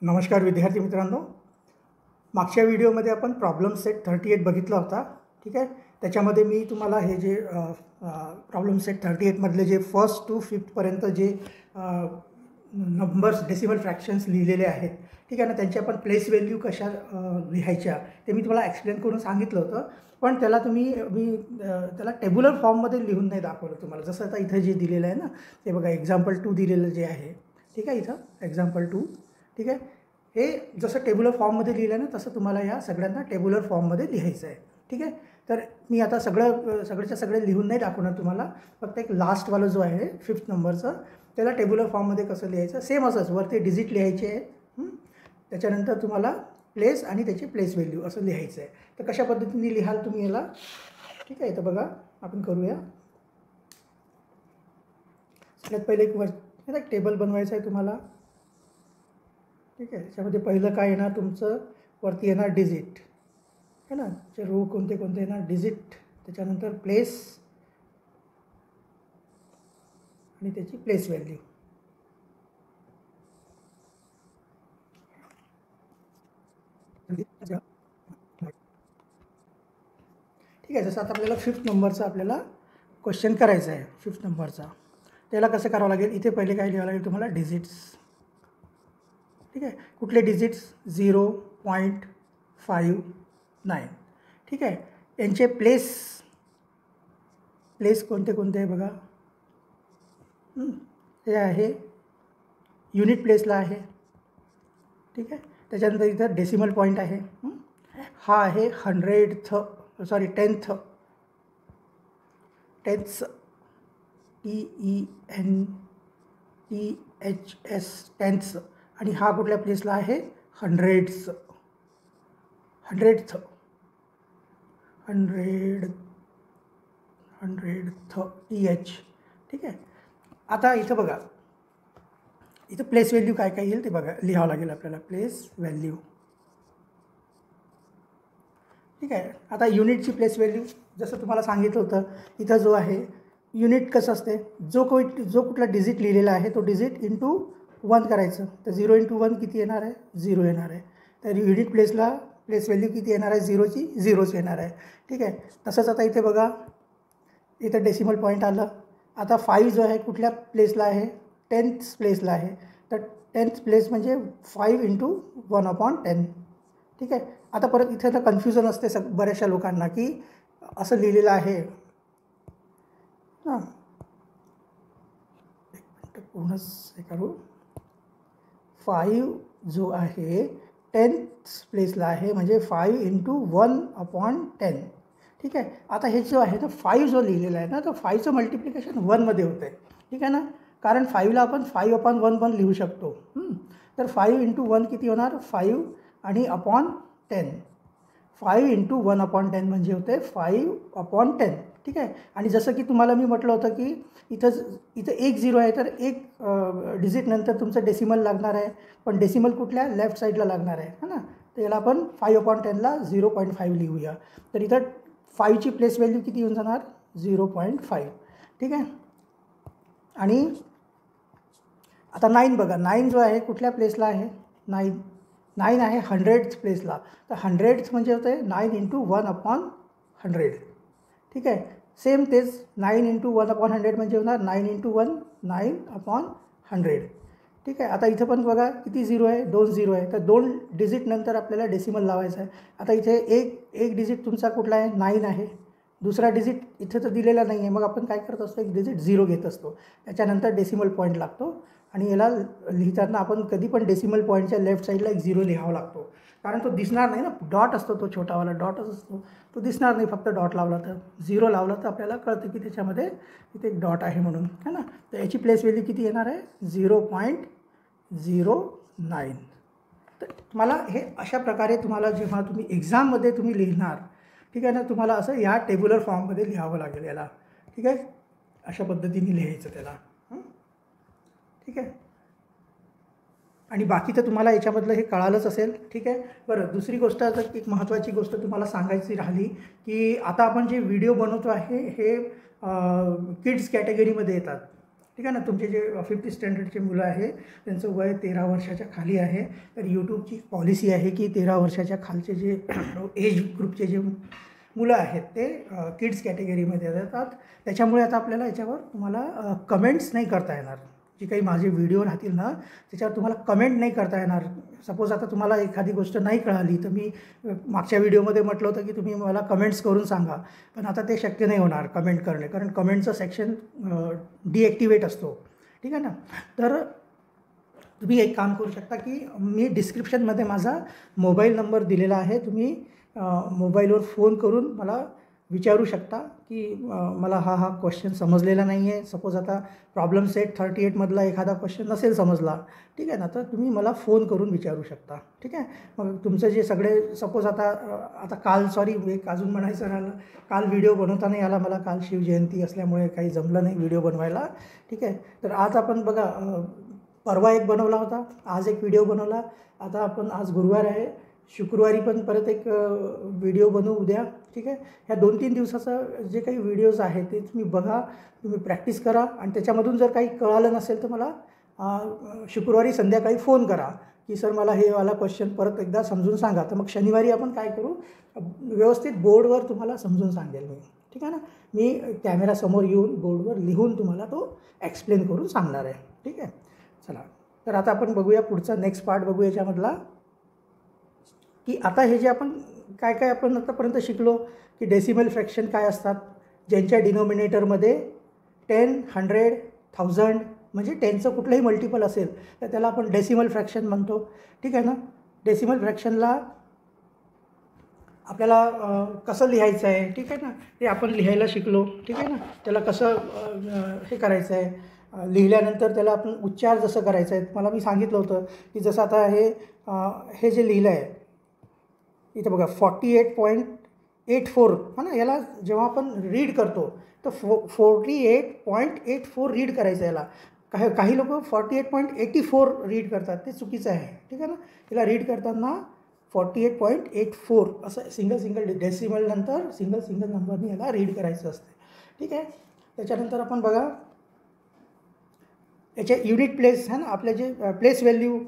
नमस्कार विद्यार्थी मित्रांनो, मागच्या व्हिडिओमध्ये आपण प्रॉब्लेम सेट 38 बघितला होता. ठीक आहे. त्याच्यामध्ये मी तुम्हाला हे जे प्रॉब्लेम सेट 38 मधले जे फर्स्ट टू फिफ्थ पर्यंत जे नंबर्स डेसिमल फ्रॅक्शन्स लिहिलेले आहेत, ठीक आहे ना, त्यांची आपण प्लेस व्हॅल्यू कशा लिहायच्या ते मी तुम्हाला एक्सप्लेन करून सांगितलं होतं. पण त्याला मी त्याला टेब्युलर फॉर्ममध्ये लिहून नाही दाखवलं तुम्हाला. जसं आता इथं जे दिलेलं आहे ना, ते बघा एक्झाम्पल 2 दिलेलं जे आहे, ठीक आहे, इथं एक्झाम्पल 2, ठीक आहे. हे जसं टेब्युलर फॉर्ममध्ये लिहिलं ना, तसं तुम्हाला या सगळ्यांना टेब्युलर फॉर्ममध्ये लिहायचं आहे. ठीक आहे. तर मी आता सगळेच्या सगळे लिहून नाही दाखवणार तुम्हाला. फक्त एक लास्टवालं जो आहे 5th नंबरचं, त्याला टेब्युलर फॉर्ममध्ये कसं लिहायचं, सेम असंच वरती डिजिट लिहायचे आहे. त्याच्यानंतर तुम्हाला प्लेस आणि त्याची प्लेस व्हॅल्यू असं लिहायचं आहे. तर कशा पद्धतीने लिहाल तुम्ही याला, ठीक आहे. तर बघा आपण करूया. सगळ्यात पहिले एक टेबल बनवायचं आहे तुम्हाला. ठीक आहे. त्याच्यामध्ये पहिलं काय येणार, तुमचं वरती येणार डिजिट, है ना. जे रो कोणते कोणते येणार, डिजिट, त्याच्यानंतर प्लेस आणि त्याची प्लेस व्हॅल्यू. ठीक आहे. जसं आता आपल्याला 5th नंबरचा आपल्याला क्वेश्चन करायचा आहे, 5th नंबरचा. त्याला कसं करावं लागेल, इथे पहिले काय लिहावं लागेल तुम्हाला, डिजिट्स. ठीक आहे. कुठले डिजिट्स, 0.59. ठीक आहे. यांचे प्लेस कोणते कोणते आहे बघा. हे आहे युनिट प्लेसला आहे. ठीक आहे. त्याच्यानंतर इथं डेसिमल पॉईंट आहे. हा आहे 10th TENTHS. आणि हा कुठल्या प्लेसला आहे, 100th TH. ठीक आहे. आता इथं बघा, इथं प्लेस व्हॅल्यू काय काय येईल ते बघा, लिहावं लागेल आपल्याला प्लेस व्हॅल्यू. ठीक आहे. आता युनिटची प्लेस व्हॅल्यू जसं तुम्हाला सांगितलं होतं, इथं जो आहे युनिट कसं असते, जो कुठला डिजिट लिहिलेला आहे तो डिजिट इंटू 1 करायचं. तर 0 × 1 किती येणार आहे, 0 येणार आहे. तर युनिट प्लेसला प्लेस व्हॅल्यू किती येणार आहे, 0च येणार आहे. ठीक आहे. तसंच आता इथे बघा, इथं डेसिमल पॉईंट आलं. आता 5 जो आहे कुठल्या प्लेसला आहे, 10th प्लेसला आहे. तर 10th प्लेस म्हणजे 5 × 1/10. ठीक आहे. आता परत इथे तर कन्फ्युजन असते बऱ्याचशा लोकांना की असं लिहिलेलं आहे हां, एक मिनटं पूर्णच हे करू. 5 जो आहे 10th प्लेसला आहे, म्हणजे 5 × 1/10. ठीक आहे. आता हे जो आहे ना 5 जो लिहिलेला आहे ना, तर 5चं मल्टिप्लिकेशन 1मध्ये होतं आहे. ठीक आहे ना, कारण 5ला आपण 5/1 पण लिहू शकतो. तर 5 × 1 किती होणार, 5 आणि अपॉन 10. 5 × 1/10 म्हणजे होते 5/10. ठीक आहे. आणि जसं की तुम्हाला मी म्हटलं होतं की इथं एक 0 आहे, तर एक डिजिट नंतर तुमचं डेसिमल लागणार आहे. पण डेसिमल कुठल्या, लेफ्ट साईडला लागणार आहे, है ना. तर याला आपण 5/10ला 0.5 लिहूया. तर इथं 5ची प्लेस व्हॅल्यू किती येऊन जाणार, 0.5. ठीक आहे. आणि आता 9 बघा, 9 जो आहे कुठल्या प्लेसला आहे, 9 आहे 100th प्लेसला. तर 100th म्हणजे होते 9 × 1/100. ठीक आहे. सेम तेच 9 × 1/100 म्हणजे होणार 9 × 1 9/100. ठीक आहे. आता इथं पण बघा किती 0 आहे, 2 0 आहे. तर 2 डिजिट नंतर आपल्याला डेसिमल लावायचं आहे. आता इथे एक डिजिट तुमचा कुठला आहे, 9 आहे. दुसरा डिजिट इथे तर दिलेला नाही आहे. मग आपण काय करत असतो, एक डिजिट 0 घेत असतो. त्याच्यानंतर डेसिमल पॉईंट लागतो. आणि याला लिहिताना आपण कधी पण डेसिमल पॉईंटच्या लेफ्ट साईडला एक 0 लिहावा लागतो, कारण तो दिसणार नाही ना, डॉट असतो, तो छोटावाला डॉटच असतो, तो दिसणार नाही. फक्त डॉट लावला तर, 0 लावला तर आपल्याला कळतं की त्याच्यामध्ये इथे एक डॉट आहे म्हणून, है ना. तर याची प्लेस व्हॅल्यू किती येणार आहे, 0.09. तर तुम्हाला हे अशा प्रकारे तुम्हाला जेव्हा तुम्ही एक्झाममध्ये तुम्ही लिहिणार, ठीक आहे ना, तुम्हाला असं या टेब्युलर फॉर्ममध्ये लिहावं लागेल याला. ठीक आहे. अशा पद्धतीने लिहायचं त्याला. ठीक आहे. आणि बाकी तर तुम्हाला याच्यामधलं हे कळालंच असेल. ठीक आहे. बरं, दुसरी गोष्ट आता एक महत्त्वाची गोष्ट तुम्हाला सांगायची राहिली की आता आपण जे व्हिडिओ बनवतो आहे हे किड्स कॅटेगरीमध्ये येतात. ठीक आहे ना. तुमचे जे 5th स्टँडर्डचे मुलं आहे त्यांचं वय 13 वर्षाच्या खाली आहे, तर यूट्यूबची पॉलिसी आहे की 13 वर्षाच्या खालचे जे एज ग्रुपचे जे मुलं आहेत ते किड्स कॅटेगरीमध्ये येतात. त्याच्यामुळे आता आपल्याला याच्यावर तुम्हाला कमेंट्स नाही करता येणार. जे काही माझे व्हिडिओ राहतील ना त्याच्यावर तुम्हाला कमेंट नाही करता येणार. सपोज आता तुम्हाला एखादी गोष्ट नाही कळाली तर मी मागच्या व्हिडिओमध्ये म्हटलं होतं की तुम्ही मला कमेंट्स करून सांगा, पण आता ते शक्य नाही होणार कमेंट करणे, कारण कमेंटचं सेक्शन डिॲक्टिवेट असतो. ठीक आहे ना. तर तुम्ही एक काम करू शकता की मी डिस्क्रिप्शनमध्ये माझा मोबाईल नंबर दिलेला आहे. तुम्ही मोबाईलवर फोन करून मला विचारू शकता की मला हा क्वेश्चन समजलेला नाही आहे. सपोज आता प्रॉब्लेम सेट 38मधला एखादा क्वेश्चन नसेल समजला, ठीक आहे ना, तर तुम्ही मला फोन करून विचारू शकता. ठीक आहे. मग तुमचं जे सगळे सपोज आता काल एक अजून म्हणायचं राहिलं, काल व्हिडिओ बनवता नाही आला मला. काल शिवजयंती असल्यामुळे काही जमलं नाही व्हिडिओ बनवायला. ठीक आहे. तर आज आपण बघा परवा एक बनवला होता, आज एक व्हिडिओ बनवला. आता आपण आज गुरुवार आहे, शुक्रवारी पण परत एक व्हिडिओ बनवू उद्या. ठीक आहे. ह्या 2-3 दिवसाचं जे काही व्हिडिओज आहेत ते तुम्ही बघा, तुम्ही प्रॅक्टिस करा, आणि त्याच्यामधून जर काही कळालं नसेल तर मला शुक्रवारी संध्याकाळी फोन करा की सर मला हे वाला क्वेश्चन परत एकदा समजून सांगा. तर मग शनिवारी आपण काय करू, व्यवस्थित बोर्डवर तुम्हाला समजून सांगेल मी. ठीक आहे ना. मी कॅमेरासमोर येऊन बोर्डवर लिहून तुम्हाला तो एक्सप्लेन करून सांगणार आहे. ठीक आहे. चला, तर आता आपण बघूया पुढचा नेक्स्ट पार्ट बघू याच्यामधला, की आता हे जे आपण काय आपण आतापर्यंत शिकलो की डेसिमल फ्रॅक्शन काय असतात, ज्यांच्या डिनॉमिनेटरमध्ये 10, 100, 1000 म्हणजे 10चं कुठलंही मल्टिपल असेल तर त्याला आपण डेसिमल फ्रॅक्शन म्हणतो. ठीक आहे ना. डेसिमल फ्रॅक्शनला आपल्याला कसं लिहायचं आहे, ठीक आहे ना, ते आपण लिहायला शिकलो. ठीक आहे ना. त्याला कसं हे करायचं आहे, लिहिल्यानंतर त्याला आपण उच्चार जसं करायचं आहे मला मी सांगितलं होतं की जसं आता हे जे लिहिलं आहे इथं बघा 48.84 हा ना, याला जेव्हा आपण रीड करतो तर 48.84 रीड करायचं याला. काही लोक 48.84 रीड करतात, ते चुकीचं आहे. ठीक आहे ना. याला रीड करताना 48.84 असं सिंगल डेसिमल नंतर सिंगल नंबरने याला रीड करायचं असते. ठीक आहे. त्याच्यानंतर आपण बघा याचे युनिट प्लेस आहे ना, आपले जे प्लेस व्हॅल्यू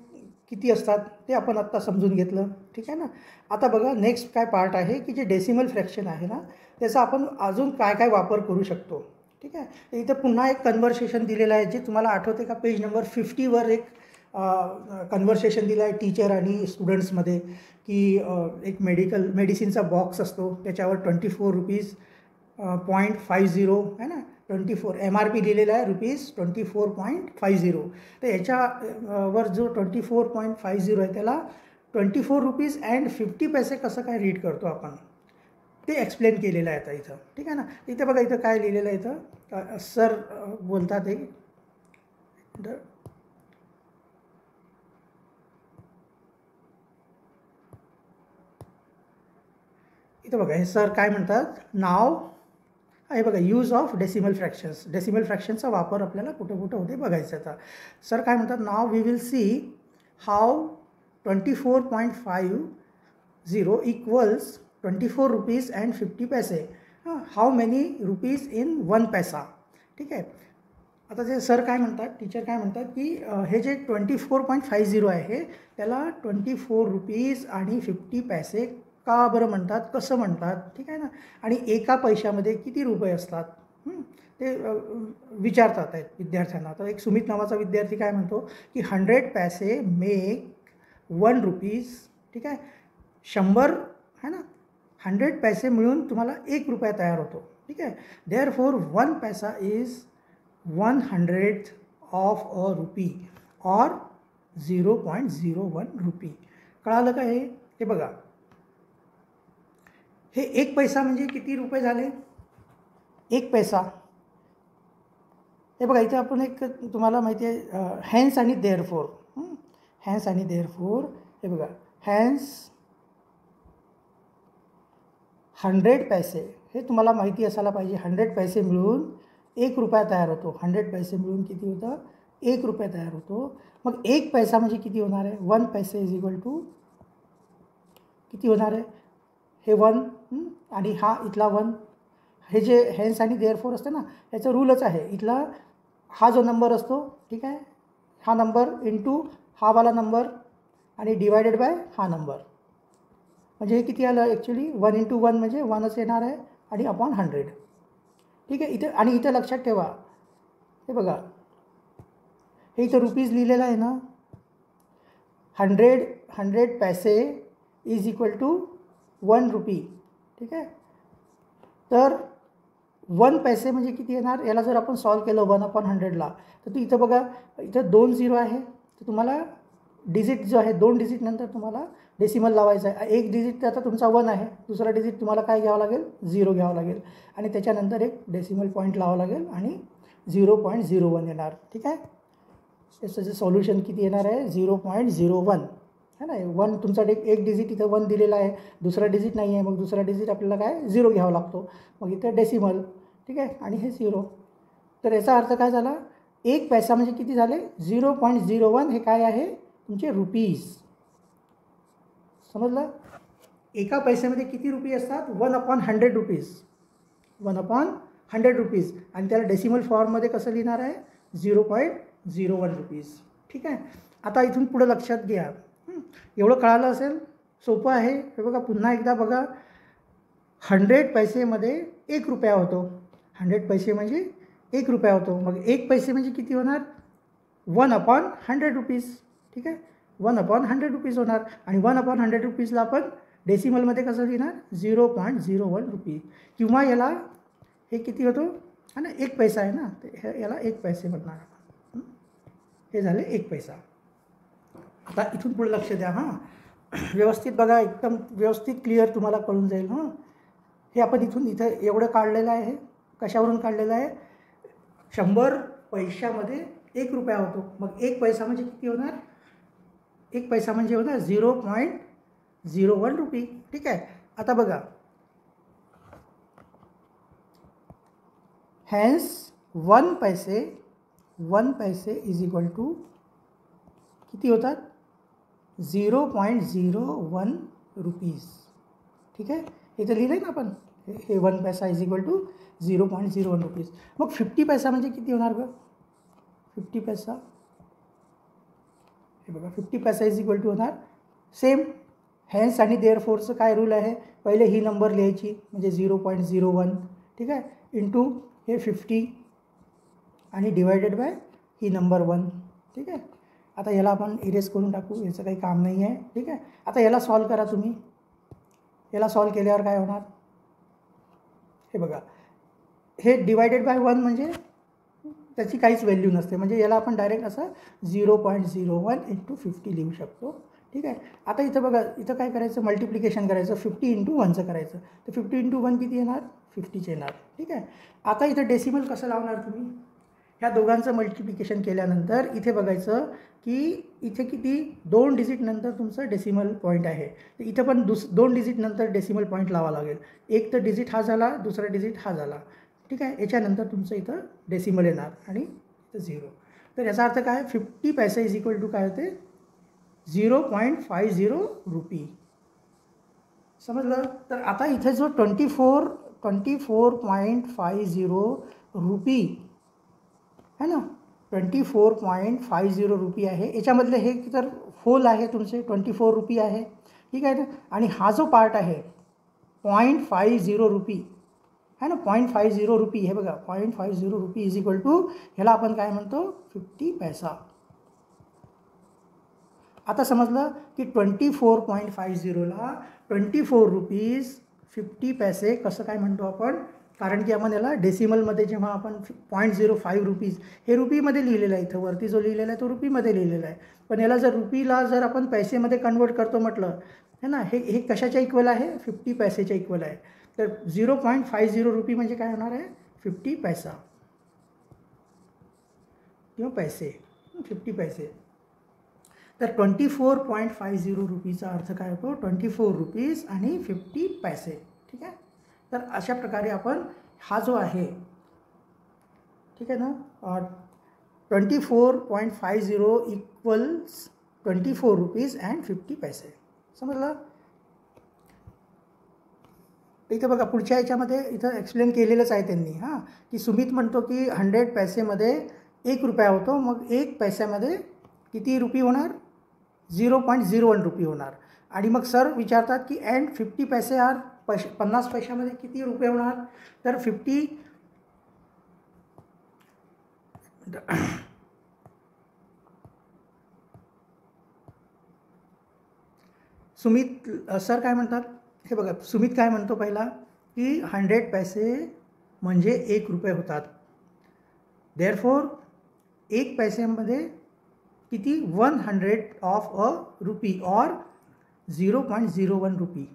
किती असतात ते आपण आत्ता समजून घेतलं. ठीक आहे ना. आता बघा नेक्स्ट काय पार्ट आहे की जे डेसिमल फ्रॅक्शन आहे ना त्याचा आपण अजून काय वापर करू शकतो. ठीक आहे. इथं पुन्हा एक कन्व्हर्सेशन दिलेलं आहे, जे तुम्हाला आठवते का पेज नंबर 50वर एक कन्व्हर्सेशन दिलं आहे टीचर आणि स्टुडंट्समध्ये, की एक मेडिसिनचा बॉक्स असतो त्याच्यावर 24 रुपीज .50 आहे ना, 24 MRP लिहिलेला आहे ₹24.50. तर याच्यावर जो 24.50 आहे त्याला 24 रुपीज अँड 50 पैसे कसं काय रीड करतो आपण ते एक्सप्लेन केलेलं आहे आता इथं. ठीक आहे ना. इथं बघा इथं काय लिहिलेलं आहे, इथं सर बोलतात इथं बघा हे सर काय म्हणतात, नाव हे बघा use of decimal fractions. Decimal फ्रॅक्शनचा वापर आपल्याला कुठं होते बघायचं. आता सर काय म्हणतात, now we will see how 24.50 equals 24 rupees and 50 paise. How many rupees in 1 पैसा. ठीक आहे. आता जे सर काय म्हणतात, टीचर काय म्हणतात की हे जे 24.50 आहे त्याला 24 रुपीज आणि 50 पैसे का बरं म्हणतात, कसं म्हणतात. ठीक आहे ना. आणि एका पैशामध्ये किती रुपये असतात ते विचारतात आहेत विद्यार्थ्यांना. तर एक सुमित नावाचा विद्यार्थी काय म्हणतो की 100 पैसे मेक 1 रुपीज. ठीक आहे. 100 आहे ना, 100 पैसे मिळून तुम्हाला 1 रुपया तयार होतो. ठीक आहे. देअरफॉर 1 पैसा is 100th of a RuPay और 0.01 रुपी. कळालं का हे बघा, हे 1 पैसा म्हणजे किती रुपये झाले, 1 पैसा. हे बघा इथे आपण एक तुम्हाला माहिती आहे हॅन्स आणि देअरफॉर. हॅन्स आणि देअरफॉर हे बघा, हॅन्स 100 पैसे हे तुम्हाला माहिती असायला पाहिजे. 100 पैसे मिळून 1 रुपया तयार होतो. 100 पैसे मिळून किती होतं, 1 रुपया तयार होतो. मग 1 पैसा म्हणजे किती होणार आहे, 1 पैसे इज इक्वल टू किती होणार आहे, हे 1 आणि हा इथला 1. हे जे हॅन्स आणि देअरफॉर असतं ना याचं रूलच आहे, इथला हा जो नंबर असतो, ठीक आहे, हा नंबर इंटू हा वाला नंबर आणि डिवायडेड बाय हा नंबर, म्हणजे हे किती आलं ॲक्च्युली 1 इंटू 1 म्हणजे 1च येणार आहे आणि अपॉन 100. ठीक आहे. इथे आणि इथे लक्षात ठेवा, हे बघा, हे इथं रुपीज लिहिलेलं आहे ना, 100 पैसे इज इक्वल टू 1 रुपी. ठीक आहे. तर 1 पैसे म्हणजे किती येणार, याला जर आपण सॉल्व केलं 1/100ला, तर तू इथं बघा, इथं 2 झिरो आहे, तर तुम्हाला डिजिट जो आहे 2 डिजिट नंतर तुम्हाला डेसिमल लावायचा आहे. एक डिजिट आता तुमचा 1 आहे, दुसरा डिजिट तुम्हाला काय घ्यावं लागेल, 0 घ्यावं लागेल आणि त्याच्यानंतर एक डेसिमल पॉईंट लावावं लागेल आणि 0.01 येणार. ठीक आहे. याचं जे सॉल्युशन किती येणार आहे, 0.01 है ना. 1 तुमचा एक डिजिट इथं 1 दिलेला आहे, दुसरा डिजिट नाही आहे, मग दुसरा डिजिट आपल्याला काय 0 घ्यावा लागतो, मग इथं डेसिमल. ठीक आहे. आणि हे 0. तर याचा अर्थ काय झाला, 1 पैसा म्हणजे किती झाले, 0.01 हे काय आहे तुमचे रुपीज. समजलं. एका पैशामध्ये किती रुपये असतात, 1/100 रुपीज, 1/100 रुपीज. आणि त्याला डेसिमल फॉर्ममध्ये कसं लिहिणार आहे, 0.01 रुपीज. ठीक आहे. आता इथून पुढं लक्षात घ्या, एवढं कळालं असेल, सोपं आहे. हे बघा, पुन्हा एकदा बघा, 100 पैसेमध्ये 1 रुपया होतो, 100 पैसे म्हणजे 1 रुपया होतो, मग 1 पैसे म्हणजे किती होणार, 1/100 रुपीज. ठीक आहे. 1/100 रुपीज होणार आणि 1/100 रुपीजला आपण डेसिमलमध्ये कसं लिहिणार, 0.01 रुपी. किंवा याला हे किती होतो, है ना, 1 पैसा आहे ना, तर याला 1 पैसे म्हणणार आपण. हे झाले 1 पैसा. आता इथून पुढे लक्ष द्या, हां, व्यवस्थित बघा, एकदम व्यवस्थित क्लिअर तुम्हाला कळून जाईल. हां, हे आपण इथं एवढं काढलेलं आहे, कशावरून काढलेलं आहे, 100 पैशामध्ये 1 रुपया होतो, मग 1 पैसा म्हणजे किती होणार, 1 पैसा म्हणजे होणार 0.01 रुपी. ठीक आहे. आता बघा, हॅन्स 1 पैसे इज इक्वल टू किती होतात, 0.01 रुपीज. ठीक आहे. हे तर लिहिलं आहे ना आपण, हे 1 पैसा इज इक्वल टू 0.01 रुपीज. मग 50 पैसा म्हणजे किती होणार गं, 50 पैसा, हे बघा, 50 पैसा इज इक्वल टू होणार सेम हॅन्स आणि देअरफोरचं काय रूल आहे, पहिले ही नंबर लिहायची म्हणजे 0.01. ठीक आहे. इंटू हे 50 आणि डिवायडेड बाय ही नंबर 1. ठीक आहे. आता याला आपण इरेज करून टाकू, याचं काही काम नाही आहे. ठीक आहे. आता याला सॉल्व करा तुम्ही, याला सॉल्व केल्यावर काय होणार, हे बघा, हे डिवायडेड बाय 1 म्हणजे त्याची काहीच व्हॅल्यू नसते, म्हणजे याला आपण डायरेक्ट असं 0.01 इंटू 50 लिहू शकतो. ठीक आहे. आता इथं बघा, इथं काय करायचं, मल्टिप्लिकेशन करायचं, 50 इंटू 1चं करायचं, तर 50 इंटू 1 किती येणार, 50चे येणार. ठीक आहे. आता इथं डेसिमल कसं लावणार तुम्ही, ह्या दोघांचं मल्टिप्लिकेशन केल्यानंतर इथे बघायचं की इथे किती 2 डिजिट नंतर तुमचं डेसिमल पॉईंट आहे, तर इथं पण 2 डिजिट नंतर डेसिमल पॉईंट लावा लागेल. एक तर डिजिट हा झाला, दुसरा डिजिट हा झाला. ठीक आहे. याच्यानंतर तुमचं इथं डेसिमल येणार आणि इथं 0. तर याचा अर्थ काय, 50 पैसे इज इक्वल टू काय होते, 0.50 रुपी. समजलं. तर आता इथे जो 24.50 रुपी है ना, 24.50 रुपी आहे, याच्यामधले हे तर होल आहे तुमचे 24 रुपी आहे. ठीक आहे ना. आणि हा जो पार्ट आहे 0.50 रुपी है ना, 0.50 रुपी, हे बघा, 0.50 रुपी इज इक्वल टू ह्याला आपण काय म्हणतो, 50 पैसा. आता समजलं की 24.50ला 24 रुपीज 50 पैसे कसं काय म्हणतो आपण, कारण की आपण याला डेसिमलमध्ये जेव्हा आपण 0.05 रुपीज हे रुपीमध्ये लिहिलेलं आहे, इथं वरती जो लिहिलेला आहे तो रुपीमध्ये लिहिलेला आहे, पण याला जर रुपीला जर आपण पैसेमध्ये कन्वर्ट करतो म्हटलं है ना, हे कशाच्या इक्वल आहे, 50 पैसेच्या इक्वल आहे. तर 0.50 रुपी म्हणजे काय होणार आहे, 50 पैसा किंवा पैसे, 50 पैसे. तर 24.50 रुपीचा अर्थ काय होतो, 24 रुपीज आणि 50 पैसे. ठीक आहे. तर अशा प्रकारे आपण हा जो आहे, ठीक आहे ना, 24.50 इक्वल्स 24 रुपीज अँड 50 पैसे. समजलं. इथं बघा, पुढच्या याच्यामध्ये इथं एक्सप्लेन केलेलंच आहे त्यांनी, हां, की सुमित म्हणतो की 100 पैसेमध्ये 1 रुपया होतो, मग 1 पैशामध्ये किती रुपये होणार? 0.01 रुपये होणार. आणि मग सर विचारतात की अँड 50 पैसे आर 50 पैशामध्ये किती रुपये होणार? तर 50 सुमित सर काय म्हणतात? हे बघा, सुमित काय म्हणतो पहिला की 100 पैसे म्हणजे 1 रुपये होतात. देअरफॉर 1 पैशामध्ये किती? 100 of a RuPay or 0.01 RuPay.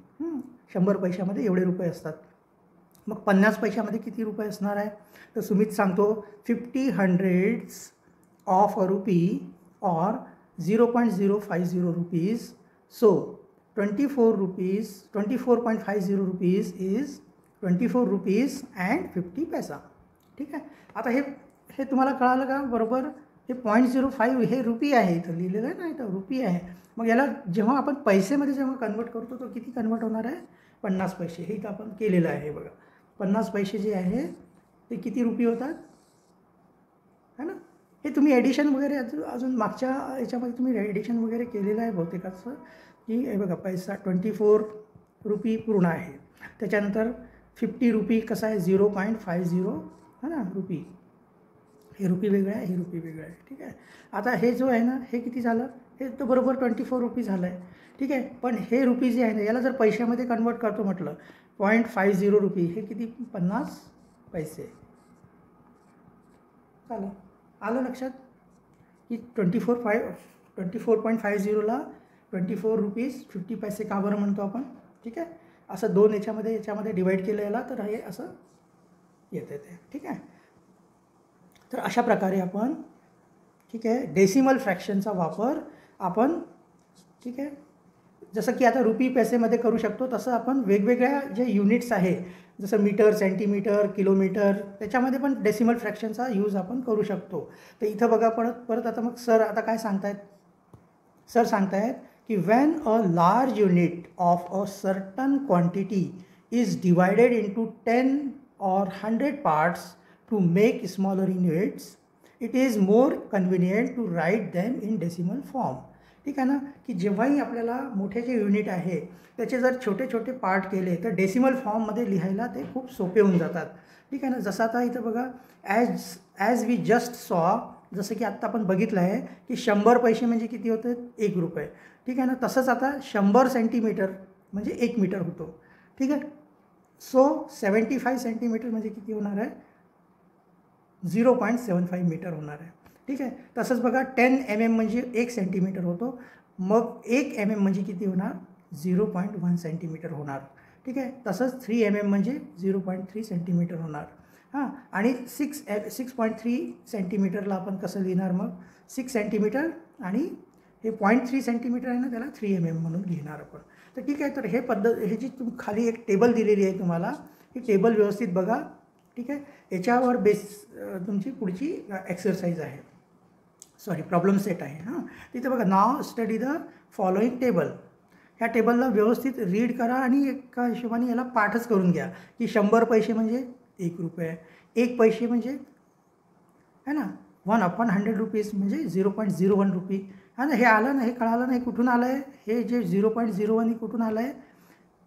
100 पैशामध्ये एवढे रुपये असतात. मग 50 पैशामध्ये किती रुपये असणार आहे? तर सुमित सांगतो 50 hundreds of a RuPay or 0.050 rupees. So 24 rupees 24.50 rupees is 24 rupees and 50 पैसा. ठीक आहे. आता हे तुम्हाला कळालं का? बरोबर. हे 0.05 हे रुपी आहे, इथं लिहिलेलं आहे ना, इथं रुपी आहे. मग याला जेव्हा आपण पैसेमध्ये जेव्हा कन्वर्ट करतो तो किती कन्वर्ट होणार आहे? 50 पैसे. हे इथं आपण केलेलं आहे बघा. 50 पैसे जे आहे ते किती रुपये होतात है ना? हे तुम्ही ॲडिशन वगैरे अजून मागच्या याच्यामध्ये तुम्ही ॲडिशन वगैरे केलेलं आहे बहुतेकाचं, की हे बघा पैसा 24 रुपी पूर्ण आहे. त्याच्यानंतर 50 रुपी कसं आहे? 0.50 है ना रुपी. हे रुपी वेगळं आहे, हे रुपी वेगळं आहे. ठीक आहे. आता हे जो आहे ना, हे किती झालं? हे तर बरोबर 24 रुपी झालं आहे. ठीक आहे. पण हे रुपी जे आहे ना, याला जर पैशामध्ये कन्वर्ट करतो म्हटलं 0.50 रुपी, हे किती? 50 पैसे. चालेल. आलं लक्षात की 24.50ला 24 रुपीज 50 पैसे का बरं म्हणतो आपण? ठीक आहे. असं दोन याच्यामध्ये डिवाईड केलं याला, तर हे असं येते ते. ठीक आहे. तर अशा प्रकारे आपण, ठीक आहे, डेसिमल फ्रॅक्शनचा वापर आपण, ठीक आहे, जसं की आता रुपी पैसेमध्ये करू शकतो तसं आपण वेगवेगळ्या जे युनिट्स आहे जसं मीटर, सेंटीमीटर, किलोमीटर, त्याच्यामध्ये पण डेसिमल फ्रॅक्शनचा यूज आपण करू शकतो. तर इथं बघा परत आता मग सर आता काय सांगतायत? सर सांगतायत की when a large unit of a certain quantity is divided into 10 or 100 parts to make smaller units, it is more convenient to write them in decimal form. ठीक आहे ना? की जेव्हाही आपल्याला मोठे जे युनिट आहे त्याचे जर छोटे छोटे पार्ट केले तर डेसिमल फॉर्ममध्ये लिहायला ते खूप सोपे होऊन जातात. ठीक आहे ना? जसं आता इथं बघा, ॲज वी जस्ट सॉ, जसं की आत्ता आपण बघितलं आहे की 100 पैसे म्हणजे किती होते? 1 रुपये. ठीक आहे ना? तसंच आता 100 सेंटीमीटर म्हणजे 1 मीटर होतो. ठीक आहे. सो 75 सेंटीमीटर म्हणजे किती होणार आहे? 0.75 मीटर होणार आहे. ठीक आहे. तसंच बघा 10 mm म्हणजे 1 सेंटीमीटर होतो. मग 1 mm म्हणजे किती होणार? 0.1 सेंटीमीटर होणार. ठीक आहे. तसंच 3 mm म्हणजे 0.3 सेंटीमीटर होणार. हां. आणि 6.3 सेंटीमीटरला आपण कसं लिहिणार? मग 6 सेंटीमीटर आणि हे 0.3 सेंटीमीटर आहे ना, त्याला 3 mm म्हणून लिहिणार आपण. तर ठीक आहे. तर हे जी खाली एक टेबल दिलेली आहे तुम्हाला, ही टेबल व्यवस्थित बघा. ठीक आहे. याच्यावर तुमची पुढची एक्सरसाइज आहे, सॉरी प्रॉब्लेम सेट आहे. हां. तिथे बघा, नाव स्टडी द फॉलोइंग टेबल. ह्या टेबलला व्यवस्थित रीड करा आणि एका हिशोबाने याला पाठच करून घ्या की 100 पैसे म्हणजे 1 रुपये, 1 पैसे म्हणजे है ना 1/100 रुपीज म्हणजे 0.01 रुपी. हा ना? हे आलं ना? हे कळालं ना? हे कुठून आलं आहे? हे जे 0.01 हे कुठून आलं आहे?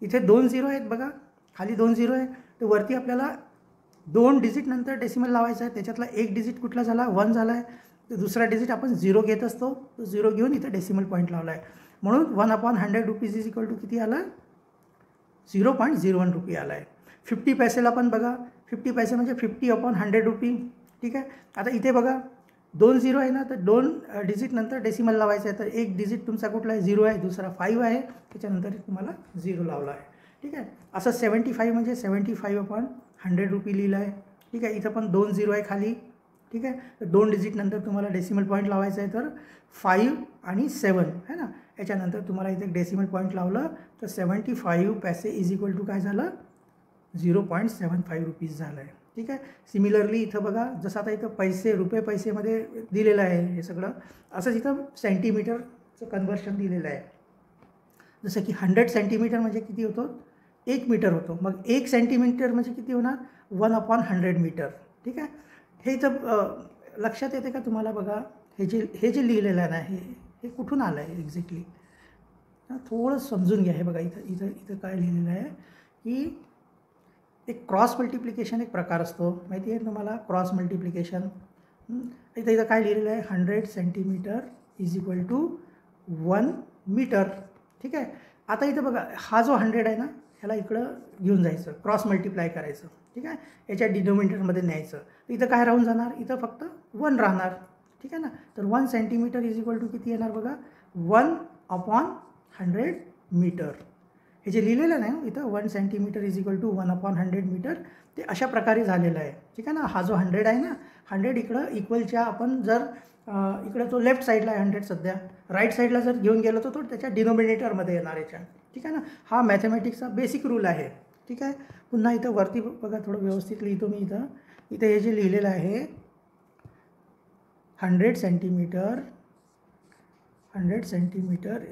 इथे 2 0 आहेत बघा, खाली 2 0 आहे. तर वरती आपल्याला 2 डिजिट नंतर डेसिमल लावायचं आहे. त्याच्यातला एक डिजिट कुठला झाला? 1 झाला आहे. तर दुसरा डिजिट आपण 0 घेत असतो, तो 0 घेऊन इथं डेसिमल पॉईंट लावला आहे. म्हणून 1/100 रुपीज इज इक्वल टू किती आलं? 0.01 रुपये आला आहे. 50 पैसेला पण बघा, 50 पैसे म्हणजे 50/100 रुपी. ठीक आहे. आता इथे बघा 2 0 आहे ना, तर 2 डिजिट नंतर डेसिमल लावायचं आहे. तर एक डिजिट तुमचा कुठला आहे? 0 आहे. दुसरा 5 आहे, त्याच्यानंतर तुम्हाला 0 लावला आहे. ठीक आहे. असं 75 म्हणजे 75/100 रुपी लिहिलं आहे. ठीक आहे. इथं पण 2 0 आहे खाली. ठीक आहे. तर 2 डिजिट नंतर तुम्हाला डेसिमल पॉईंट लावायचं आहे. तर 5 आणि 7 आहे ना, याच्यानंतर तुम्हाला इथे डेसिमल पॉईंट लावलं तर 75 पैसे इज इक्वल टू काय झालं? 0.75 रुपीज झालं आहे. ठीक आहे. सिमिलरली इथं बघा, जसं आता इथं पैसे रुपये पैसेमध्ये दिलेलं आहे हे सगळं, असंच इथं सेंटीमीटरचं कन्व्हर्शन दिलेलं आहे. जसं की 100 सेंटीमीटर म्हणजे किती होतो? 1 मीटर होतो. मग 1 सेंटीमीटर म्हणजे किती होणार? 1/100 मीटर. ठीक आहे. हे इथं लक्षात येते का तुम्हाला? बघा हे जे लिहिलेलं आहे ना, हे कुठून आलं आहे एक्झॅक्टली? थोडं समजून घ्या. हे बघा इथं काय लिहिलेलं आहे की एक क्रॉस मल्टिप्लिकेशन एक प्रकार असतो, माहिती आहे तुम्हाला? Cross multiplication. इथं काय लिहिलेलं आहे? 100 centimetre is equal to 1 metre. ठीक आहे. आता इथं बघा हा जो 100 आहे ना, ह्याला इकडं घेऊन जायचं, क्रॉस मल्टिप्लाय करायचं. ठीक आहे. याच्या डिनोमिनेटरमध्ये न्यायचं. तर इथं काय राहून जाणार? इथं फक्त 1 राहणार. ठीक आहे ना. तर 1 सेंटीमीटर इज इक्वल टू किती येणार बघा? 1/100 मीटर. हे जे लिहिलेलं नाही इथं 1 centimetre is equal to 1/100 metre, ते अशा प्रकारे झालेलं आहे. ठीक आहे ना. हा जो 100 आहे ना, 100 इकडं इक्वलच्या आपण जर इकडं तो लेफ्ट साईडला आहे 100 सध्या, राईट साईडला जर घेऊन गेलो तर तो त्याच्या डिनोमिनेटरमध्ये येणार याच्या. ठीक आहे ना. हा मॅथमॅटिक्सचा बेसिक रूल आहे. ठीक आहे. पुन्हा इथं वरती बघा, थोडं व्यवस्थित लिहितो मी. इथं हे जे लिहिलेलं आहे 100 centimetre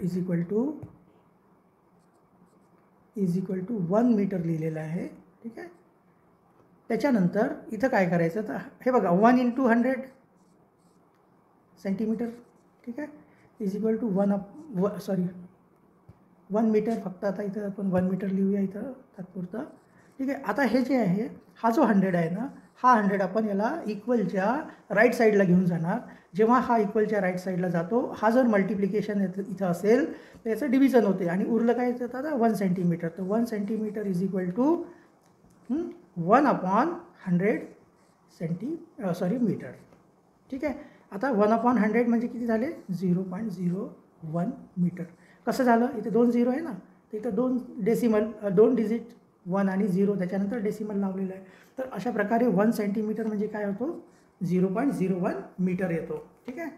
is equal to 1 metre लिहिलेलं आहे. ठीक आहे. त्याच्यानंतर इथं काय करायचं? तर हे बघा 1 × 100 सेंटीमीटर. ठीक आहे. Is equal to 1 metre. फक्त आता इथं आपण 1 मीटर लिहूया इथं तात्पुरतं. ठीक आहे. आता हे जे आहे, हा जो 100 आहे ना, हा 100 आपण याला इक्वलच्या राईट साईडला घेऊन जाणार. जेव्हा हा इक्वलच्या राईट साईडला जातो, हा जर मल्टिप्लिकेशन इथं असेल तर याचं डिव्हिजन होते आणि उरलं काय येतं आता 1 सेंटीमीटर. तर 1 centimetre is equal to 1/100 metre. ठीक आहे. आता 1/100 म्हणजे किती झाले? 0.01 मीटर. कसं झालं? इथे 2 0 आहे ना, तर इथं 2 डिजिट 1 आणि 0 त्याच्यानंतर डेसिमल लावलेलं आहे. तर अशा प्रकारे 1 सेंटीमीटर म्हणजे काय होतो? 0.01 मीटर येतो. ठीक आहे.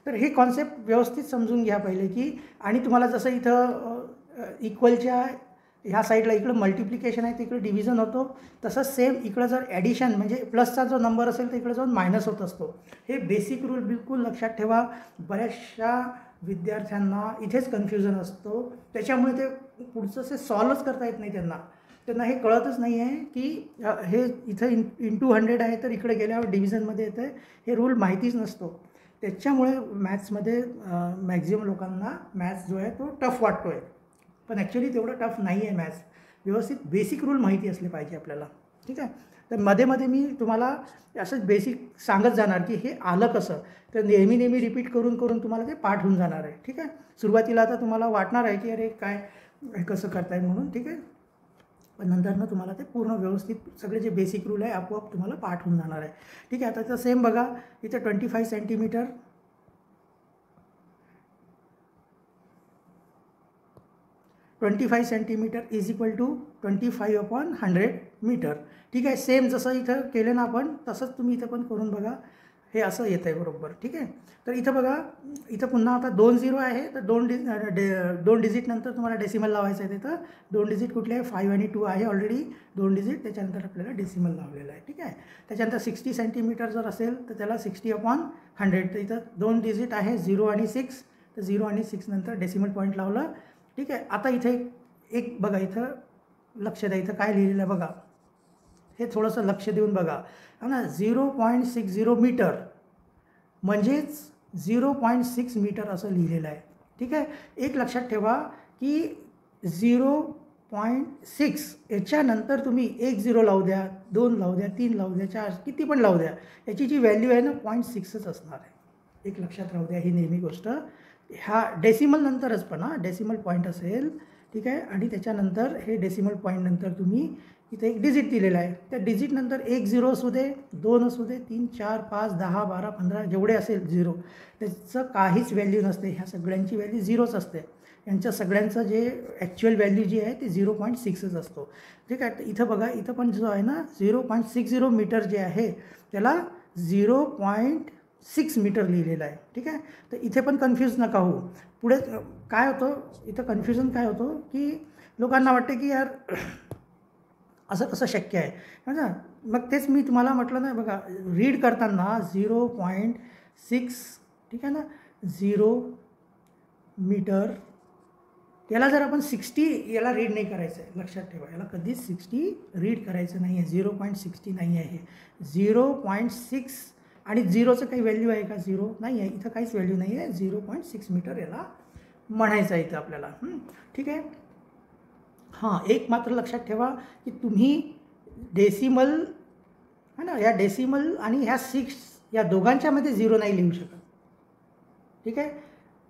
तर हे कॉन्सेप्ट व्यवस्थित समजून घ्या पहिले की. आणि तुम्हाला जसं इथं इक्वलच्या ह्या साईडला इकडं मल्टिप्लिकेशन आहे, तिकडे डिव्हिजन होतो, तसंच सेम इकडं जर ॲडिशन म्हणजे प्लसचा जो नंबर असेल तर इकडे जाऊन मायनस होत असतो. हे बेसिक रूल बिलकुल लक्षात ठेवा. बऱ्याचशा विद्यार्थ्यांना इथेच कन्फ्युजन असतो, त्याच्यामुळे ते पुढचं से सॉल्वच करता येत नाही त्यांना हे कळतच नाही आहे की हे इथं इंटू 100 आहे तर इकडे गेल्यावर डिव्हिजनमध्ये येतं आहे. हे रूल माहितीच नसतो. त्याच्यामुळे मॅथ्समध्ये मॅक्झिमम लोकांना मॅथ्स जो आहे तो टफ वाटतो आहे. पण ॲक्च्युली तेवढं टफ नाही आहे मॅथ्स. व्यवस्थित बेसिक रूल माहिती असले पाहिजे आपल्याला. ठीक आहे. तर मध्ये मी तुम्हाला असंच बेसिक सांगत जाणार की हे आलं कसं. तर नेहमी रिपीट करून तुम्हाला ते पाठ होऊन जाणार आहे. ठीक आहे. सुरुवातीला आता तुम्हाला वाटणार आहे की अरे काय कसं करताय म्हणून. ठीक आहे. पण नंतर तुम्हाला ते पूर्ण व्यवस्थित सगळे जे बेसिक रूल आहे आपोआप तुम्हाला पाठ होऊन जाणार आहे. ठीक आहे. आता तर सेम बघा इथे 25 centimetre is equal to 25/100 metre. ठीक आहे. सेम जसं इथं केलं ना आपण तसंच तुम्ही इथं पण करून बघा. हे असं येतं आहे बरोबर. ठीक आहे. तर इथं बघा, इथं पुन्हा आता 2 0 आहे तर 2 डिजिट नंतर तुम्हाला डेसिमल लावायचं आहे. तिथं 2 डिजिट कुठले आहे? 5 आणि 2 आहे ऑलरेडी 2 डिजिट, त्याच्यानंतर आपल्याला डेसिमल लावलेलं आहे. ठीक आहे. त्याच्यानंतर 60 सेंटीमीटर जर असेल तर त्याला 60/100. तर इथं 2 डिजिट आहे 0 आणि 6, तर 0 आणि 6 नंतर डेसिमल पॉईंट लावलं. ठीक आहे. आता इथे एक बघा, इथं लक्ष द्या, इथं काय लिहिलेलं आहे बघा. हे थोडंसं लक्ष देऊन बघा. हा ना, 0.60 मीटर म्हणजेच 0.6 मीटर असं लिहिलेलं आहे. ठीक आहे. एक लक्षात ठेवा की 0.6 याच्यानंतर तुम्ही 1 0 लावू द्या, 2 लावू द्या, 3 लावू द्या, 4 किती पण लावू द्या, याची जी व्हॅल्यू आहे ना 0.6च असणार आहे. एक लक्षात राहू द्या ही नेहमी गोष्ट. ह्या डेसिमल नंतरच पण डेसिमल पॉईंट असेल. ठीक आहे. आणि त्याच्यानंतर हे डेसिमल पॉईंट नंतर तुम्ही इथे एक डिजिट दिलेला आहे. त्या डिजिट नंतर 1 0 असू दे, 2 असू दे, 3 4 5 10 12 15 जेवढे असेल 0, त्याचं काहीच व्हॅल्यू नसते. ह्या सगळ्यांची व्हॅल्यू 0च असते. यांच्या सगळ्यांचं जे ॲक्च्युअल व्हॅल्यू जी आहे ते 0.6च असतो. ठीक आहे. इथं बघा, इथं पण जो आहे ना 0.60 मीटर जे आहे त्याला 0.6 मीटर लिहिलेलं आहे. ठीक आहे. तर इथे पण कन्फ्यूज नका हो. पुढे काय होतं, इथं कन्फ्युजन काय होतं की लोकांना वाटते की यार असं कसं शक्य आहे ना. मग तेच मी तुम्हाला म्हटलं ना बघा, रीड करताना 0.6 ठीक आहे ना 0 मीटर, याला जर आपण 60 याला रीड नाही करायचं आहे. लक्षात ठेवा, याला कधीच 60 रीड करायचं नाही आहे. 0.60 नाही आहे, 0.6 आणि झिरोचं काही व्हॅल्यू आहे का? झिरो नाही आहे, इथं काहीच व्हॅल्यू नाही आहे. 0.6 मीटर याला म्हणायचं आहे इथं आपल्याला. ठीक आहे. हां, एक मात्र लक्षात ठेवा की तुम्ही डेसिमल है ना, या डेसिमल आणि ह्या 6 या दोघांच्यामध्ये 0 नाही लिहू शकत. ठीक आहे.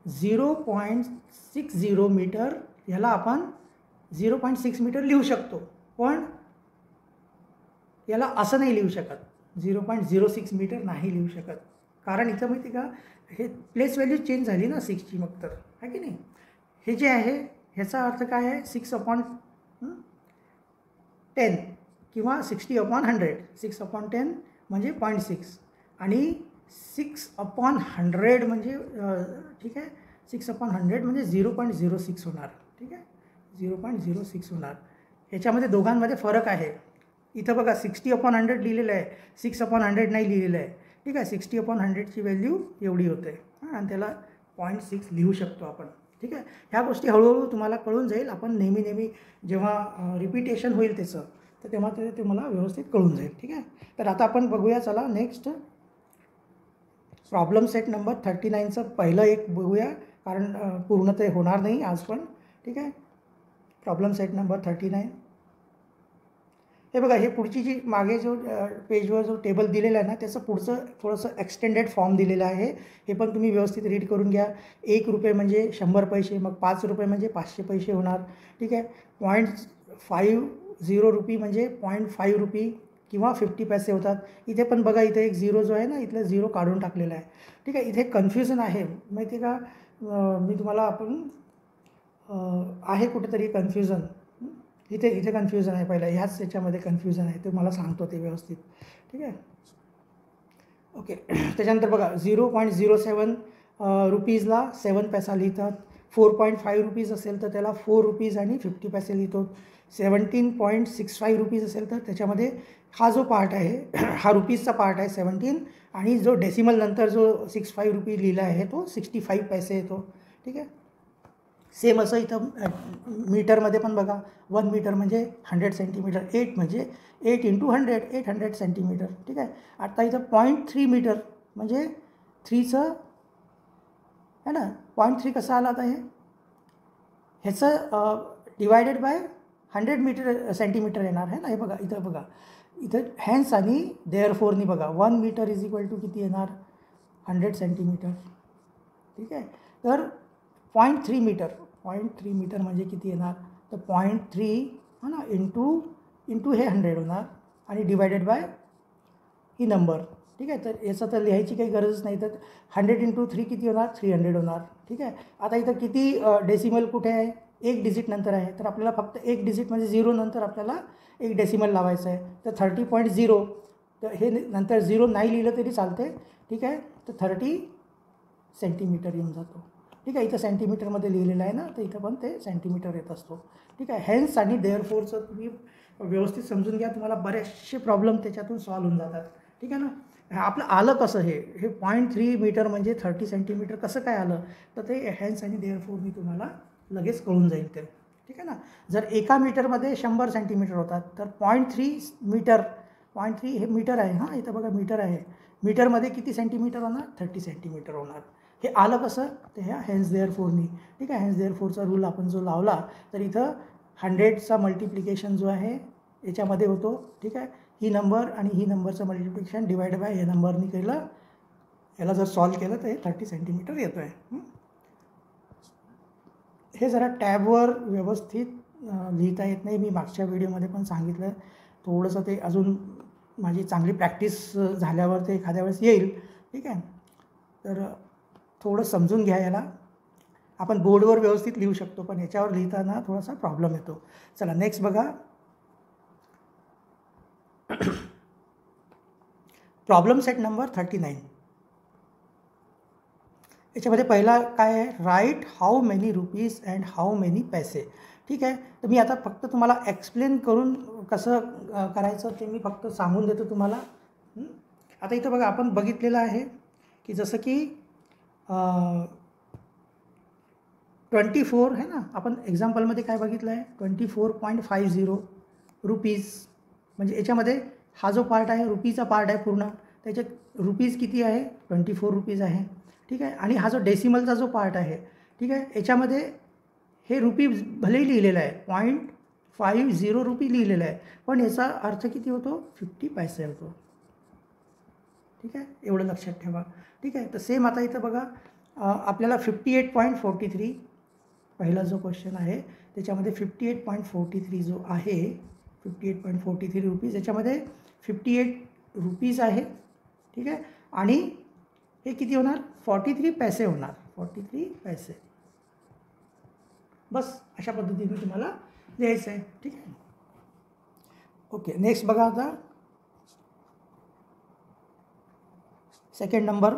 0.60 मीटर याला आपण 0.6 मीटर लिहू शकतो, पण याला असं नाही लिहू शकत. 0.06 मीटर नाही लिहू शकत, कारण इथं माहिती का, हे प्लेस व्हॅल्यू चेंज झाली ना 6ची, मग तर आहे की नाही. हे जे आहे ह्याचा अर्थ काय आहे? 6/10 किंवा 60/100. 6/10 म्हणजे 0.6 आणि 6/100 म्हणजे ठीक आहे, 6/100 म्हणजे 0.06 होणार. ठीक आहे, 0.06 होणार. ह्याच्यामध्ये दोघांमध्ये फरक आहे. इथं बघा 60/100 लिहिलेलं आहे, 6/100 नाही लिहिलेलं आहे. ठीक आहे, 60/100ची व्हॅल्यू एवढी होते आणि त्याला 0.6 लिहू शकतो आपण. ठीक आहे. ह्या गोष्टी हळूहळू तुम्हाला कळून जाईल. आपण नेहमी जेव्हा रिपिटेशन होईल त्याचं, तर तेव्हा ते तुम्हाला व्यवस्थित कळून जाईल. ठीक आहे. तर आता आपण बघूया, चला नेक्स्ट प्रॉब्लेम सेट नंबर 39चं पहिलं एक बघूया, कारण पूर्ण ते होणार नाही आज पण. ठीक आहे. Problem set number 39. हे बघा, हे पुढची जी मागे जो पेजवर जो टेबल दिलेला आहे ना, त्याचं पुढचं थोडंसं एक्सटेंडेड फॉर्म दिलेलं आहे. हे पण तुम्ही व्यवस्थित रीड करून घ्या. 1 रुपये म्हणजे 100 पैसे, मग 5 रुपये म्हणजे 500 पैसे होणार. ठीक आहे. 0.50 रुपये म्हणजे 0.5 रुपये किंवा 50 पैसे होतात. इथे पण बघा, इथे एक झिरो जो आहे ना, इथलं झिरो काढून टाकलेला आहे. ठीक आहे. इथे कन्फ्युजन आहे माहिती आहे का, मी तुम्हाला आपण आहे कुठेतरी कन्फ्युजन. इथे कन्फ्युजन आहे. पहिला ह्याच याच्यामध्ये कन्फ्युजन आहे, ते मला सांगतो ते व्यवस्थित. ठीक आहे. ओके. त्याच्यानंतर बघा, 0.07 रुपीजला 7 पैसा लिहितात. 4.5 रुपीज असेल तर त्याला 4 रुपीज आणि 50 पैसे लिहितो. 17.65 रुपीज असेल तर त्याच्यामध्ये हा जो पार्ट आहे हा रुपीजचा पार्ट आहे 17, आणि जो डेसिमल नंतर जो 65 रुपये लिहिला आहे तो 65 पैसे येतो. ठीक आहे. सेम असं इथं मीटरमध्ये पण बघा, 1 मीटर म्हणजे 100 सेंटीमीटर, 8 म्हणजे 8 × 100, 800 सेंटीमीटर. ठीक आहे. आता इथं 0.3 मीटर म्हणजे 3चं है ना, 0.3 कसं आलं आता हे, ह्याचं डिवायडेड बाय 100 मीटर सेंटीमीटर येणार आहे ना. हे बघा, इथं बघा, इथं हॅन्स आणि देअरफोरनी बघा, 1 मीटर इज इक्वल टू किती येणार, 100 सेंटीमीटर. ठीक आहे. तर 0.3 मीटर, 0.3 मीटर म्हणजे किती येणार, तर 0.3 है ना इंटू हे 100 होणार आणि डिवायडेड बाय ही नंबर. ठीक आहे. तर याचं तर लिहायची काही गरजच नाही. तर 100 × 3 किती होणार, 300 होणार. ठीक आहे. आता इथं किती डेसिमल कुठे आहे, एक डिजिट नंतर आहे, तर आपल्याला फक्त एक डिजिट म्हणजे 0 नंतर आपल्याला एक डेसिमल लावायचं आहे. तर 30.0, तर हे नंतर 0 नाही लिहिलं तरी चालते. ठीक आहे. तर 30 सेंटीमीटर येऊन जातो. ठीक आहे. इथं सेंटीमीटरमध्ये लिहिलेलं आहे ना, तर इथं पण ते सेंटीमीटर येत असतो. ठीक आहे. हेन्स आणि देअरफोरचं तुम्ही व्यवस्थित समजून घ्या, तुम्हाला बरेचसे प्रॉब्लेम त्याच्यातून सॉल्व्ह होऊन जातात. ठीक आहे ना. आपलं आलं कसं, हे 0.3 मीटर म्हणजे 30 सेंटीमीटर कसं काय आलं, तर ते हेन्स आणि देअरफोरनी तुम्हाला लगेच कळून जाईल ते. ठीक आहे ना. जर एका मीटरमध्ये 100 सेंटीमीटर होतात, तर 0.3 मीटर, 0.3 हे मीटर आहे. हां, इथं बघा मीटर आहे. मीटरमध्ये किती सेंटीमीटर होणार, 30 सेंटीमीटर होणार. हे आलं कसं, तर ह्या हेन्स देअरफोरनी. ठीक आहे. हेन्स देअरफोरचा रूल आपण जो लावला, तर इथं 100चा मल्टिप्लिकेशन जो आहे याच्यामध्ये होतो. ठीक आहे. ही नंबर आणि ही नंबरचं मल्टिप्लिकेशन डिवाइड बाय या नंबरनी केलं, याला जर सॉल्व केलं तर हे 30 सेंटीमीटर येतो आहे. हे जरा टॅबवर व्यवस्थित लिहिता येत नाही. मी मागच्या व्हिडिओमध्ये पण सांगितलं, थोडंसं ते अजून माझी चांगली प्रॅक्टिस झाल्यावर ते एखाद्या वेळेस येईल. ठीक आहे. तर थोडं समजून घ्या याला. आपण बोर्डवर व्यवस्थित लिहू शकतो, पण याच्यावर लिहिताना थोडासा प्रॉब्लेम येतो. चला नेक्स्ट बघा. Problem set number 39. याच्यामध्ये पहिला काय आहे, right how many rupees and how many paise. ठीक आहे. तर मी आता फक्त तुम्हाला एक्सप्लेन करून कसं करायचं ते मी फक्त सांगून देतो तुम्हाला. आता इथं बघा, आपण बघितलेलं आहे की जसं की 24 आहे ना, आपण एक्झाम्पलमध्ये काय बघितलं आहे, 24.50 रुपीज म्हणजे याच्यामध्ये हा जो पार्ट आहे रुपीचा पार्ट आहे पूर्ण. त्याच्यात रुपीज किती आहे 24 रुपीज आहे. ठीक आहे. आणि हा जो डेसिमलचा जो पार्ट आहे, ठीक आहे, याच्यामध्ये हे रुपी भलेही लिहिलेलं आहे 0.50 रुपी लिहिलेलं आहे, पण याचा अर्थ किती होतो 50 पैसे होतो. ठीक आहे, एवढं लक्षात ठेवा. ठीक आहे. तर सेम आता इथं बघा आपल्याला 58.43 पहिला जो क्वेश्चन आहे त्याच्यामध्ये 58.43 जो आहे 58.43 रुपीज, याच्यामध्ये 58 रुपीज आहे. ठीक आहे. आणि हे किती होणार 43 पैसे होणार 43 पैसे. बस अशा पद्धतीने तुम्हाला लिहायचं आहे. ठीक आहे. ओके, नेक्स्ट बघा आता सेकंड नंबर.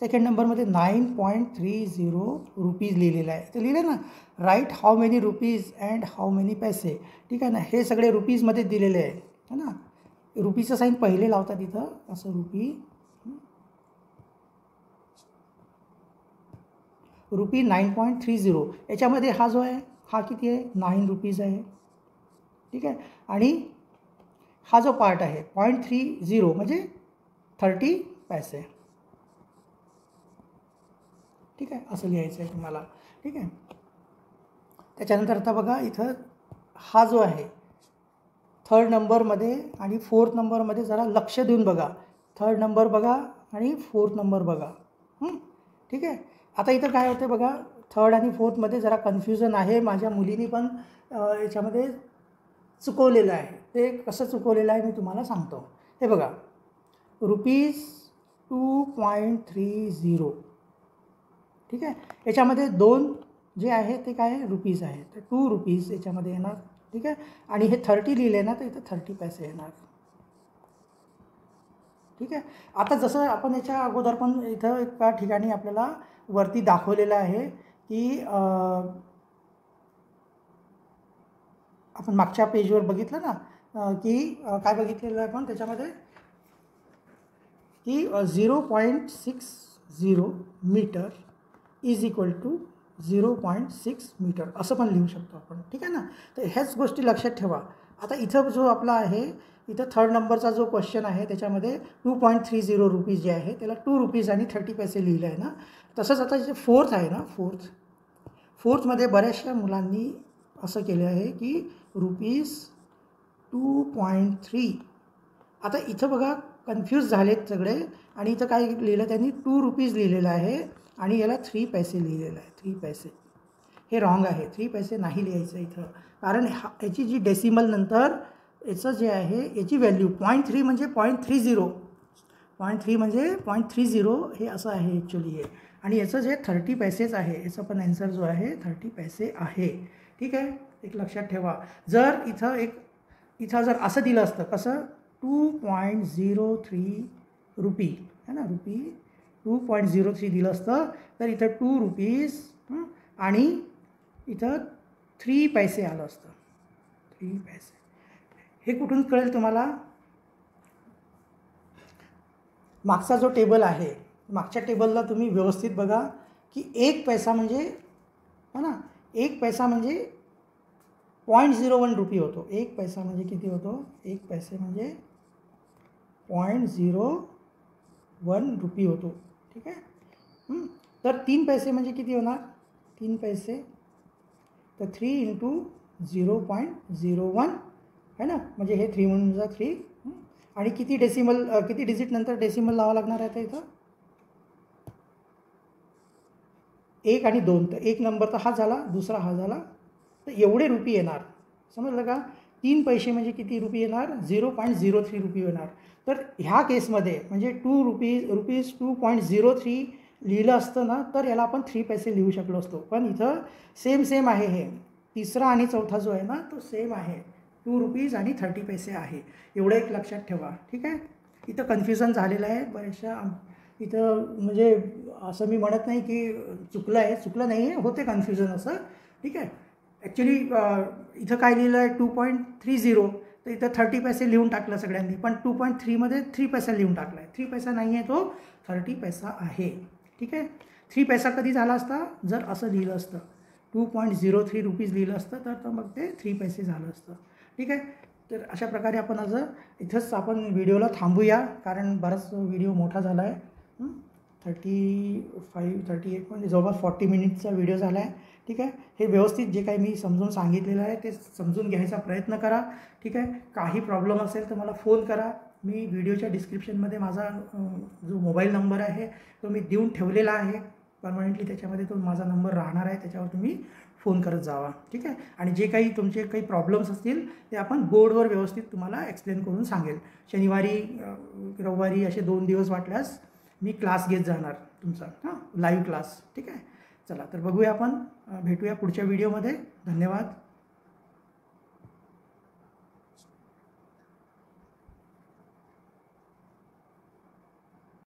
सेकंड नंबरमध्ये 9.30 रुपीज लिहिलेलं आहे. तर लिहिलं ना, right how many rupees and how many paise. ठीक आहे ना, हे सगळे रुपीजमध्ये दिलेले आहे है ना. रुपीचं साईन पहिले लावतात इथं असं रुपी 9.30. याच्यामध्ये हा जो आहे हा किती आहे 9 रुपीज आहे. ठीक आहे. आणि हा जो पार्ट आहे 0.30 म्हणजे 30 पैसे. ठीक आहे, असं लिहायचं आहे तुम्हाला. ठीक आहे. त्याच्यानंतर आता बघा इथं हा जो आहे थर्ड नंबरमध्ये आणि फोर्थ नंबरमध्ये जरा लक्ष देऊन बघा. थर्ड नंबर बघा आणि फोर्थ नंबर बघा. ठीक आहे. आता इथं काय होतं बघा, थर्ड आणि फोर्थमध्ये जरा कन्फ्युजन आहे. माझ्या मुलीने पण याच्यामध्ये चुकवलेलं आहे. ते कसं चुकवलेलं आहे मी तुम्हाला सांगतो. हे बघा रुपीज 2.30. ठीक आहे. याच्यामध्ये 2 जे आहे ते काय रुपीज आहे, तर 2 रुपीज याच्यामध्ये येणार. ठीक आहे. आणि हे 30 लिहिले ना तर इथं 30 पैसे येणार. ठीक आहे. आता जसं आपण याच्या अगोदर पण इथं एका ठिकाणी आपल्याला वरती दाखवलेलं आहे की आपण मागच्या पेजवर बघितलं ना की काय बघितलेलं आहे आपण त्याच्यामध्ये की 0.60 metre is equal to 0.6 metre असं पण लिहू शकतो आपण. ठीक आहे ना. तर ह्याच गोष्टी लक्षात ठेवा. आता इथं जो आपला आहे इथं थर्ड नंबरचा जो क्वेश्चन आहे त्याच्यामध्ये 2.30 रुपीज जे आहे त्याला 2 रुपीज आणि 30 पैसे लिहिलं आहे ना. तसंच आता जे फोर्थ आहे ना फोर्थमध्ये बऱ्याचशा मुलांनी असं केलं आहे की रुपीज 2.3. आता इथं बघा कन्फ्यूज झालेत सगळे आणि इथं काय लिहिलं त्यांनी 2 रुपीज लिहिलेलं आहे आणि याला 3 पैसे लिहिलेलं आहे. 3 पैसे हे रॉंग आहे. 3 पैसे नाही लिहायचं इथं, कारण याची जी डेसिमल नंतर याचं जे आहे याची व्हॅल्यू 0.3 म्हणजे 0.30. 0.3 म्हणजे 0.30 हे असं आहे ॲक्च्युली हे. आणि याचं जे 30 पैसेच आहे याचा पण ॲन्सर जो आहे 30 पैसे आहे. ठीक आहे. एक लक्षात ठेवा. जर इथं जर असं दिलं असतं कसं 2.03 रुपी है ना, रुपी 2.03 दिलं असतं तर इथं 2 रुपीज आणि इथं 3 पैसे आलं असतं. 3 पैसे हे कुठून कळेल तुम्हाला. मागचा जो टेबल आहे मागच्या टेबलला तुम्ही व्यवस्थित बघा की 1 पैसा म्हणजे है ना 1 पैसा म्हणजे 0.01 रुपी होतो. 1 पैसा म्हणजे किती होतो 1 पैसे म्हणजे 0.01 रुपी होतो. ठीक आहे. तर 3 पैसे म्हणजे किती होणार 3 पैसे तर 3 × 0.01 है ना, म्हणजे हे 3 म्हणून जा 3. आणि किती डिजिट नंतर डेसिमल लावा लागणार आहे इथं 1 आणि 2. तर 1 नंबर तर हा झाला, दुसरा हा झाला, तर एवढे रुपी येणार. समजलं का. 3 पैसे म्हणजे किती रुपी येणार 0.03 रुपी येणार. तर ह्या केसमध्ये म्हणजे रुपीज 2.03 लिहिलं असतं ना तर याला आपण 3 पैसे लिहू शकलो असतो. पण इथं सेम आहे. हे तिसरा आणि चौथा जो आहे ना तो सेम आहे. 2 रुपीज आणि 30 पैसे आहे. एवढं एक लक्षात ठेवा. ठीक आहे. इथं कन्फ्युजन झालेलं आहे बऱ्याचशा. इथं म्हणजे असं मी म्हणत नाही की चुकलं नाही आहे, होते कन्फ्युजन असं. ठीक आहे. ॲक्च्युली इथं काय लिहिलं आहे 2.30 तर इथं 30 पैसे लिहून टाकलं सगळ्यांनी, पण 2.3 मध्ये 3 पैसा लिहून टाकला आहे. 3 पैसा नाही आहे तो 30 पैसा आहे. ठीक आहे. 3 पैसा कधी झाला असता जर असं लिहिलं असतं 2.03 रुपीज लिहिलं असतं तर मग ते 3 पैसे झालं असतं. ठीक आहे. तर अशा प्रकारे आपण आज इथंच आपण व्हिडिओला थांबूया, कारण बराच व्हिडिओ मोठा झाला आहे. 38 म्हणजे जवळपास 40 मिनिटचा व्हिडिओ झाला आहे. ठीक आहे. हे व्यवस्थित जे काही मी समजून सांगितलेलं आहे ते समजून घ्यायचा प्रयत्न करा. ठीक आहे. काही प्रॉब्लेम असेल तर मला फोन करा. मी व्हिडिओच्या डिस्क्रिप्शनमध्ये माझा जो मोबाईल नंबर आहे तो मी देऊन ठेवलेला आहे परमनंटली. त्याच्यामध्ये तो माझा नंबर राहणार आहे, त्याच्यावर तुम्ही फोन करत जावा. ठीक आहे. आणि जे काही तुमचे काही प्रॉब्लेम्स असतील ते आपण बोर्डवर व्यवस्थित तुम्हाला एक्सप्लेन करून सांगेल. शनिवारी रविवारी असे 2 दिवस वाटल्यास मी क्लास घेत जाणार तुमचा, लाईव्ह क्लास. ठीक आहे. चला तर बघूया आपण, भेटूया पुढच्या व्हिडिओमध्ये. धन्यवाद.